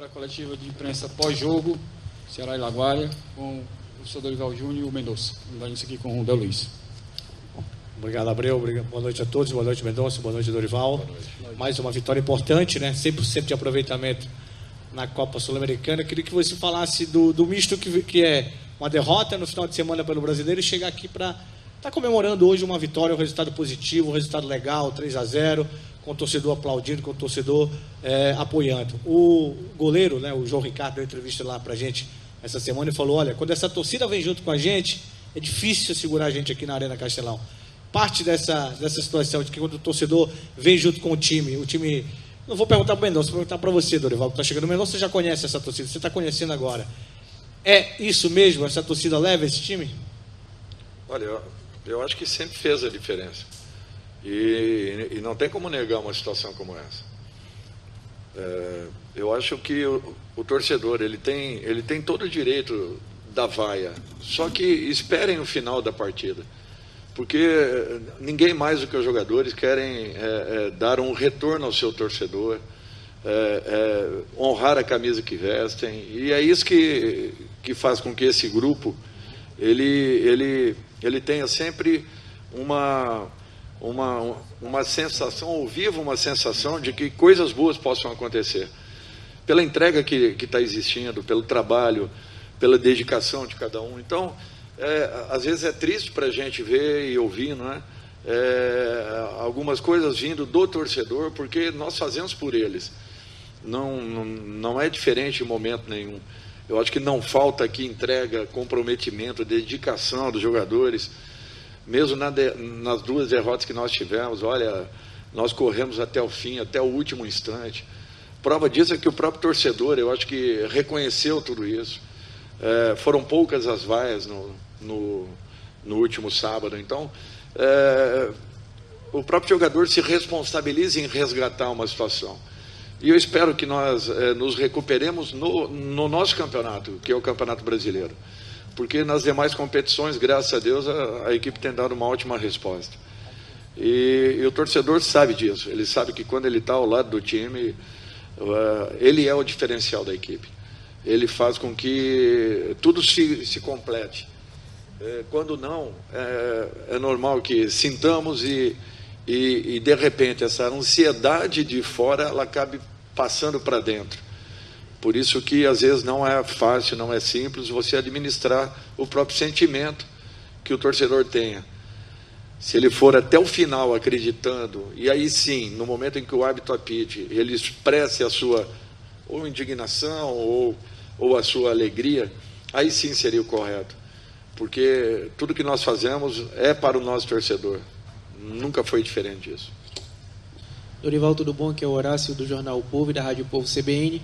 para a coletiva de imprensa pós-jogo, Ceará e Laguaira, com o professor Dorival Júnior e o Mendonça. Vamos isso aqui com o Del Luiz. Obrigado, Abreu. Boa noite a todos. Boa noite, Mendonça. Boa noite, Dorival. Boa noite. Mais uma vitória importante, né? 100% de aproveitamento na Copa Sul-Americana. Queria que você falasse do misto que é uma derrota no final de semana pelo Brasileiro e chegar aqui para estar comemorando hoje uma vitória, um resultado positivo, um resultado legal, 3-0, com o torcedor aplaudindo, com o torcedor apoiando. O goleiro, né, o João Ricardo, deu entrevista lá para a gente essa semana e falou, olha, quando essa torcida vem junto com a gente, é difícil segurar a gente aqui na Arena Castelão. Parte dessa situação de que quando o torcedor vem junto com o time, não vou perguntar para o Mendonça, vou perguntar para você, Dorival, que está chegando. O Mendonça, você já conhece essa torcida, você está conhecendo agora. É isso mesmo? Essa torcida leva esse time? Olha, eu acho que sempre fez a diferença. E não tem como negar uma situação como essa. Eu acho que o torcedor, ele tem todo o direito da vaia. Só que esperem o final da partida. Porque ninguém mais do que os jogadores querem dar um retorno ao seu torcedor, honrar a camisa que vestem. E é isso que faz com que esse grupo ele tenha sempre uma sensação, ou viva uma sensação de que coisas boas possam acontecer. Pela entrega que está existindo, pelo trabalho, pela dedicação de cada um. Então, às vezes é triste para a gente ver e ouvir, não é? Algumas coisas vindo do torcedor, porque nós fazemos por eles. Não é diferente em momento nenhum. Eu acho que não falta aqui entrega, comprometimento, dedicação dos jogadores. Mesmo nas duas derrotas que nós tivemos, olha, nós corremos até o fim, até o último instante. Prova disso é que o próprio torcedor, eu acho que reconheceu tudo isso. Foram poucas as vaias no último sábado. Então, o próprio jogador se responsabiliza em resgatar uma situação. E eu espero que nós nos recuperemos no nosso campeonato, que é o Campeonato Brasileiro. Porque nas demais competições, graças a Deus, a equipe tem dado uma ótima resposta. E o torcedor sabe disso. Ele sabe que quando ele está ao lado do time, ele é o diferencial da equipe. Ele faz com que tudo se complete. Quando não, é normal que sintamos e de repente essa ansiedade de fora ela acabe passando para dentro. Por isso que às vezes não é fácil, não é simples você administrar o próprio sentimento que o torcedor tenha. Se ele for até o final acreditando, e aí sim, no momento em que o árbitro apite, ele expresse a sua ou indignação ou a sua alegria, aí sim seria o correto. Porque tudo que nós fazemos é para o nosso torcedor. Nunca foi diferente disso. Dorival, tudo bom? Aqui é o Horácio do Jornal O Povo e da Rádio Povo CBN.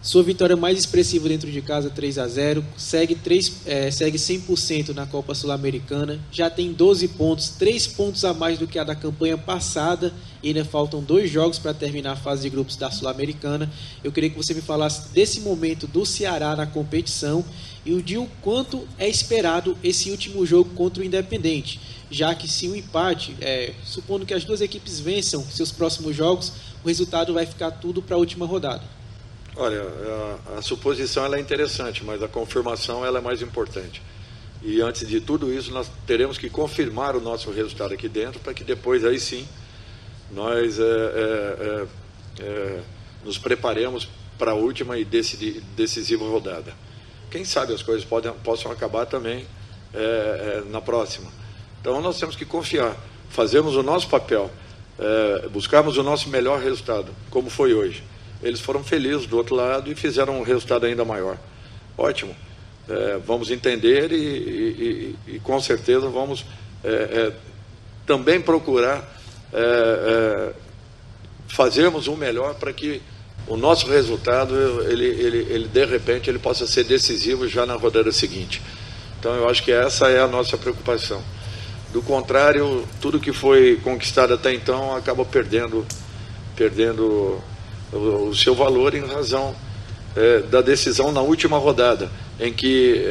Sua vitória mais expressiva dentro de casa, 3-0, segue 100% na Copa Sul-Americana, já tem 12 pontos, 3 pontos a mais do que a da campanha passada, e ainda faltam 2 jogos para terminar a fase de grupos da Sul-Americana. Eu queria que você me falasse desse momento do Ceará na competição e o quanto é esperado esse último jogo contra o Independente, já que se o empate, supondo que as duas equipes vençam seus próximos jogos, o resultado vai ficar tudo para a última rodada. Olha, a suposição ela é interessante, mas a confirmação ela é mais importante. E antes de tudo isso, nós teremos que confirmar o nosso resultado aqui dentro, para que depois, aí sim, nós nos preparemos para a última e decisiva rodada. Quem sabe as coisas possam acabar também na próxima. Então nós temos que confiar, fazermos o nosso papel, buscarmos o nosso melhor resultado, como foi hoje. Eles foram felizes do outro lado e fizeram um resultado ainda maior. Ótimo. Vamos entender e com certeza vamos também procurar fazermos o melhor para que o nosso resultado, ele de repente, ele possa ser decisivo já na rodada seguinte. Então eu acho que essa é a nossa preocupação. Do contrário, tudo que foi conquistado até então acaba perdendo o seu valor em razão da decisão na última rodada, em que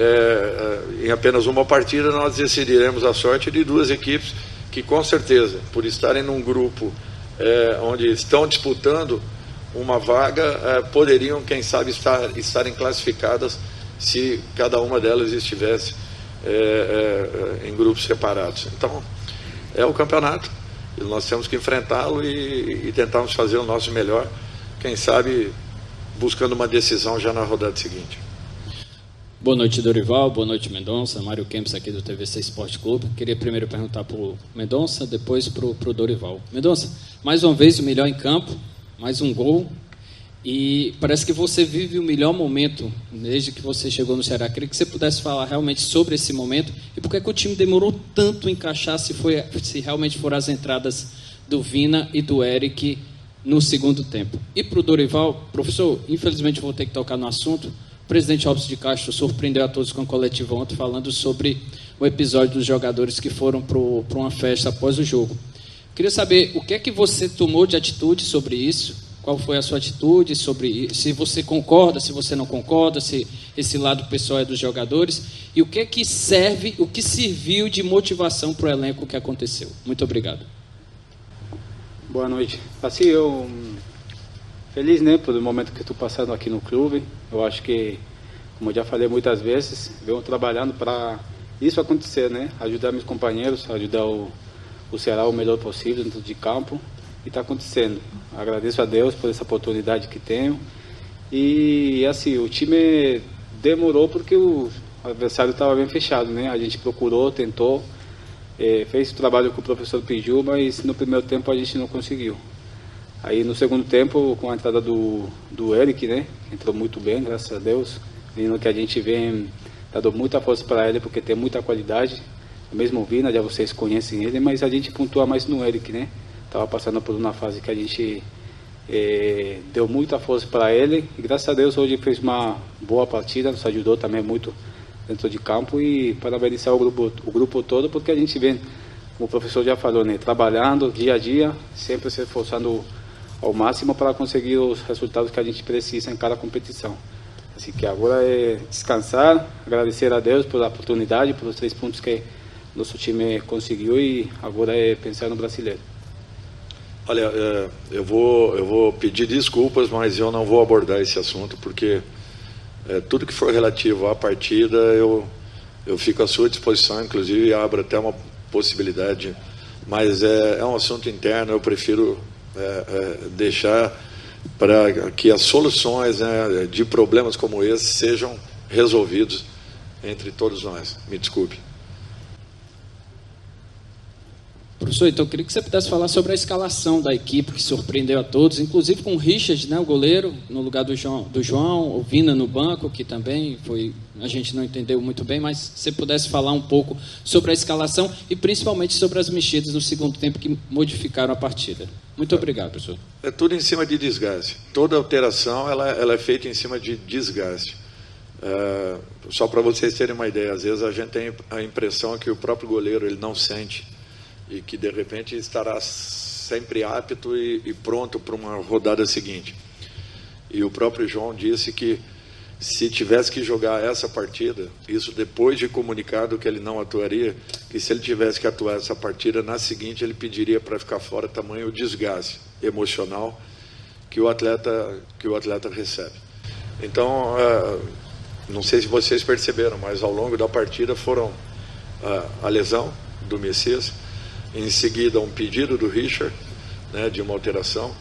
em apenas uma partida nós decidiremos a sorte de duas equipes que com certeza, por estarem num grupo onde estão disputando uma vaga, poderiam, quem sabe, estarem classificadas se cada uma delas estivesse em grupos separados. Então, é o campeonato, e nós temos que enfrentá-lo e tentarmos fazer o nosso melhor, quem sabe buscando uma decisão já na rodada seguinte. Boa noite, Dorival. Boa noite, Mendonça. Mário Kempis aqui do TVC Esporte Clube. Queria primeiro perguntar para o Mendonça, depois para o Dorival. Mendonça, mais uma vez o melhor em campo, mais um gol. E parece que você vive o melhor momento desde que você chegou no Ceará. Queria que você pudesse falar realmente sobre esse momento e por que o time demorou tanto a encaixar, se realmente foram as entradas do Vina e do Eric no segundo tempo. E para o Dorival, professor, infelizmente vou ter que tocar no assunto. O presidente Robson de Castro surpreendeu a todos com a coletiva ontem falando sobre o episódio dos jogadores que foram para uma festa após o jogo. Queria saber o que é que você tomou de atitude sobre isso. Qual foi a sua atitude sobre se você concorda, se você não concorda, se esse lado pessoal é dos jogadores e o que é que serve, o que serviu de motivação para o elenco que aconteceu. Muito obrigado. Boa noite. Assim, eu feliz, né, pelo momento que estou passando aqui no clube. Eu acho que, como eu já falei muitas vezes, venho trabalhando para isso acontecer, né? Ajudar meus companheiros, ajudar o Ceará o melhor possível dentro de campo. E está acontecendo. Agradeço a Deus por essa oportunidade que tenho. E assim, o time demorou porque o adversário estava bem fechado, né? A gente procurou, tentou, fez o trabalho que o professor pediu, mas no primeiro tempo a gente não conseguiu. Aí no segundo tempo, com a entrada do Eric, né? Entrou muito bem, graças a Deus. Menino que a gente vem dando muita força para ele porque tem muita qualidade. Mesmo o Vina, já vocês conhecem ele, mas a gente pontua mais no Eric, né? Estava passando por uma fase que a gente deu muita força para ele e graças a Deus hoje fez uma boa partida, nos ajudou também muito dentro de campo e parabenizar o grupo todo porque a gente vem, como o professor já falou, né, trabalhando dia a dia, sempre se esforçando ao máximo para conseguir os resultados que a gente precisa em cada competição. Assim que agora é descansar, agradecer a Deus pela oportunidade, pelos 3 pontos que nosso time conseguiu e agora é pensar no brasileiro. Olha, eu vou pedir desculpas, mas eu não vou abordar esse assunto, porque tudo que for relativo à partida, eu fico à sua disposição, inclusive abro até uma possibilidade, mas é um assunto interno, eu prefiro deixar para que as soluções, né, de problemas como esse sejam resolvidos entre todos nós. Me desculpe. Professor, então eu queria que você pudesse falar sobre a escalação da equipe que surpreendeu a todos, inclusive com o Richard, né, o goleiro, no lugar do João, o Vina no banco, que também a gente não entendeu muito bem, mas se você pudesse falar um pouco sobre a escalação e principalmente sobre as mexidas no segundo tempo que modificaram a partida. Muito obrigado, professor. É tudo em cima de desgaste. Toda alteração ela é feita em cima de desgaste. Só para vocês terem uma ideia, às vezes a gente tem a impressão que o próprio goleiro ele não sente e que de repente estará sempre apto e pronto para uma rodada seguinte. E o próprio João disse que se tivesse que jogar essa partida, isso depois de comunicado que ele não atuaria, que se ele tivesse que atuar essa partida, na seguinte ele pediria para ficar fora, tamanho o desgaste emocional que o atleta recebe. Então, não sei se vocês perceberam, mas ao longo da partida foram a lesão do Messias, em seguida um pedido do Richard, né, de uma alteração,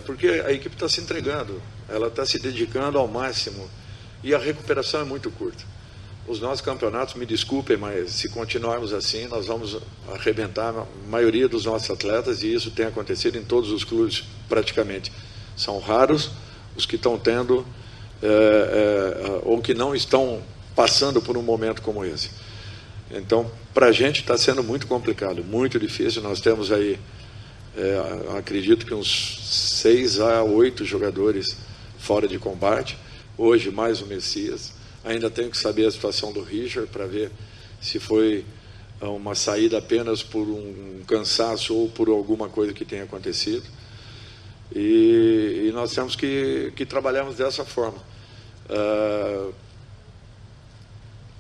porque a equipe está se entregando, ela está se dedicando ao máximo e a recuperação é muito curta. Os nossos campeonatos, me desculpem, mas se continuarmos assim, nós vamos arrebentar a maioria dos nossos atletas e isso tem acontecido em todos os clubes praticamente. São raros os que estão tendo ou que não estão passando por um momento como esse. Então, para a gente está sendo muito complicado, muito difícil. Nós temos aí, acredito que uns 6 a 8 jogadores fora de combate. Hoje, mais o Messias. Ainda tenho que saber a situação do Richard para ver se foi uma saída apenas por um cansaço ou por alguma coisa que tenha acontecido. E nós temos que trabalharmos dessa forma.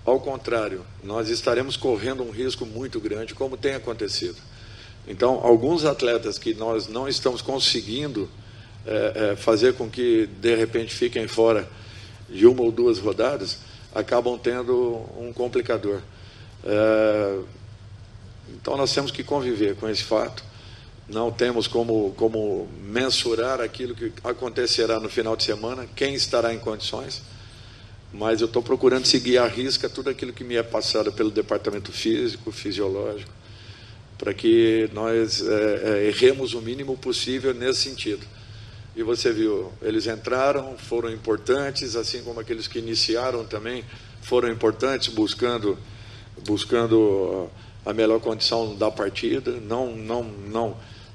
Ao contrário, nós estaremos correndo um risco muito grande, como tem acontecido. Então, alguns atletas que nós não estamos conseguindo fazer com que, de repente, fiquem fora de uma ou duas rodadas, acabam tendo um complicador. Então, nós temos que conviver com esse fato. Não temos como mensurar aquilo que acontecerá no final de semana, quem estará em condições, mas eu estou procurando seguir à risca tudo aquilo que me é passado pelo departamento físico, fisiológico, para que nós erremos o mínimo possível nesse sentido. E você viu, eles entraram, foram importantes, assim como aqueles que iniciaram também foram importantes, buscando a melhor condição da partida.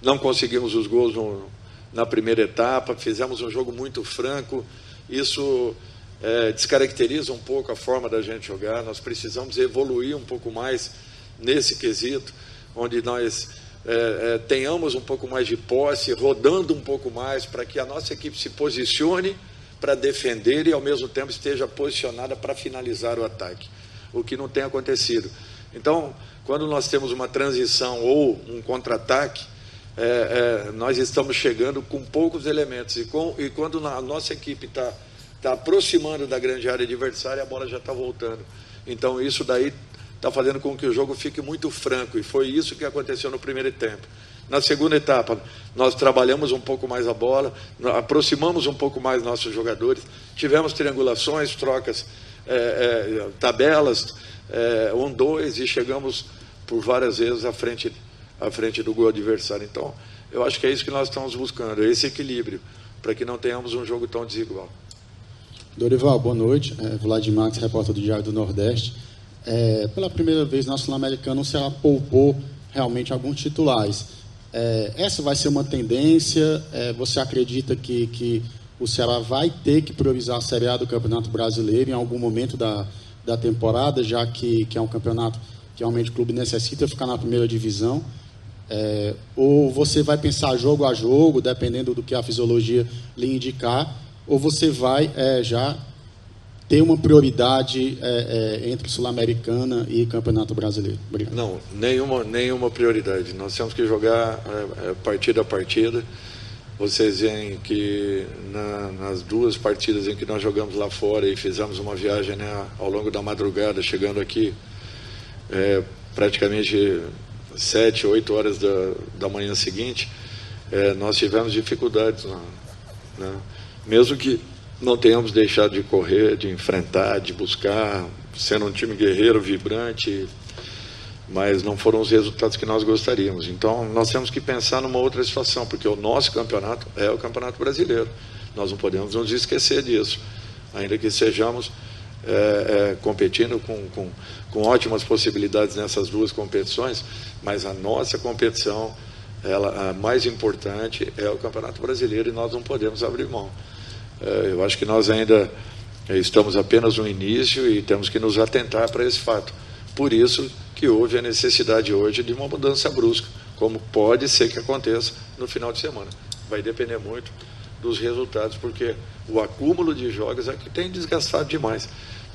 Não conseguimos os gols na primeira etapa, fizemos um jogo muito franco. Isso descaracteriza um pouco a forma da gente jogar. Nós precisamos evoluir um pouco mais nesse quesito, onde nós tenhamos um pouco mais de posse, rodando um pouco mais, para que a nossa equipe se posicione para defender e, ao mesmo tempo, esteja posicionada para finalizar o ataque, o que não tem acontecido. Então, quando nós temos uma transição ou um contra-ataque, nós estamos chegando com poucos elementos, e quando a nossa equipe está aproximando da grande área adversária, a bola já está voltando. Então, isso daí está fazendo com que o jogo fique muito franco, e foi isso que aconteceu no primeiro tempo. Na segunda etapa, nós trabalhamos um pouco mais a bola, aproximamos um pouco mais nossos jogadores, tivemos triangulações, trocas, tabelas, 1-2, e chegamos por várias vezes à frente do gol adversário. Então, eu acho que é isso que nós estamos buscando, esse equilíbrio, para que não tenhamos um jogo tão desigual. Dorival, boa noite. Vladimir Max, repórter do Diário do Nordeste. Pela primeira vez na Sul-Americana, o Ceará poupou realmente alguns titulares. Essa vai ser uma tendência? Você acredita que o Ceará vai ter que priorizar a Série A do Campeonato Brasileiro em algum momento da temporada, já que é um campeonato que realmente o clube necessita ficar na primeira divisão? Ou você vai pensar jogo a jogo, dependendo do que a fisiologia lhe indicar, ou você vai já ter uma prioridade entre Sul-Americana e Campeonato Brasileiro? Obrigado. Não, nenhuma prioridade. Nós temos que jogar partida a partida. Vocês veem que nas duas partidas em que nós jogamos lá fora e fizemos uma viagem, né, ao longo da madrugada, chegando aqui praticamente 7, 8 horas da manhã seguinte, nós tivemos dificuldades, né? Mesmo que não tenhamos deixado de correr, de enfrentar, de buscar, sendo um time guerreiro, vibrante, mas não foram os resultados que nós gostaríamos. Então, nós temos que pensar numa outra situação, porque o nosso campeonato é o Campeonato Brasileiro. Nós não podemos nos esquecer disso, ainda que sejamos competindo com ótimas possibilidades nessas duas competições, mas a nossa competição, a mais importante, é o Campeonato Brasileiro, e nós não podemos abrir mão. Eu acho que nós ainda estamos apenas no início e temos que nos atentar para esse fato. Por isso que houve a necessidade hoje de uma mudança brusca, como pode ser que aconteça no final de semana. Vai depender muito dos resultados, porque o acúmulo de jogos é que tem desgastado demais.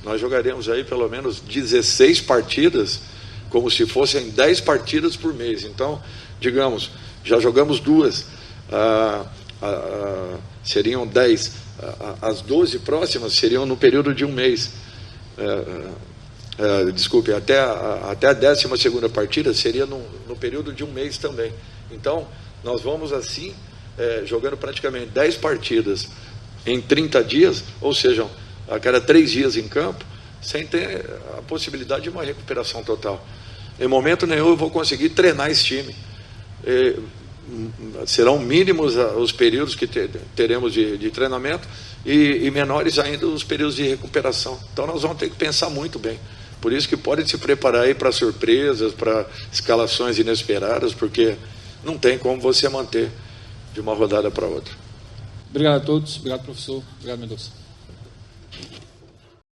Nós jogaremos aí pelo menos 16 partidas, como se fossem 10 partidas por mês. Então, digamos, já jogamos 2, seriam 10. As 12 próximas seriam no período de um mês. Desculpe, até a 12ª partida seria no período de um mês também. Então, nós vamos assim, jogando praticamente 10 partidas em 30 dias, ou seja, a cada 3 dias em campo, sem ter a possibilidade de uma recuperação total. Em momento nenhum eu vou conseguir treinar esse time. Serão mínimos os períodos que teremos de treinamento e menores ainda os períodos de recuperação. Então nós vamos ter que pensar muito bem. Por isso que podem se preparar aí para surpresas, para escalações inesperadas, porque não tem como você manter de uma rodada para outra. Obrigado a todos. Obrigado, professor. Obrigado, Mendonça.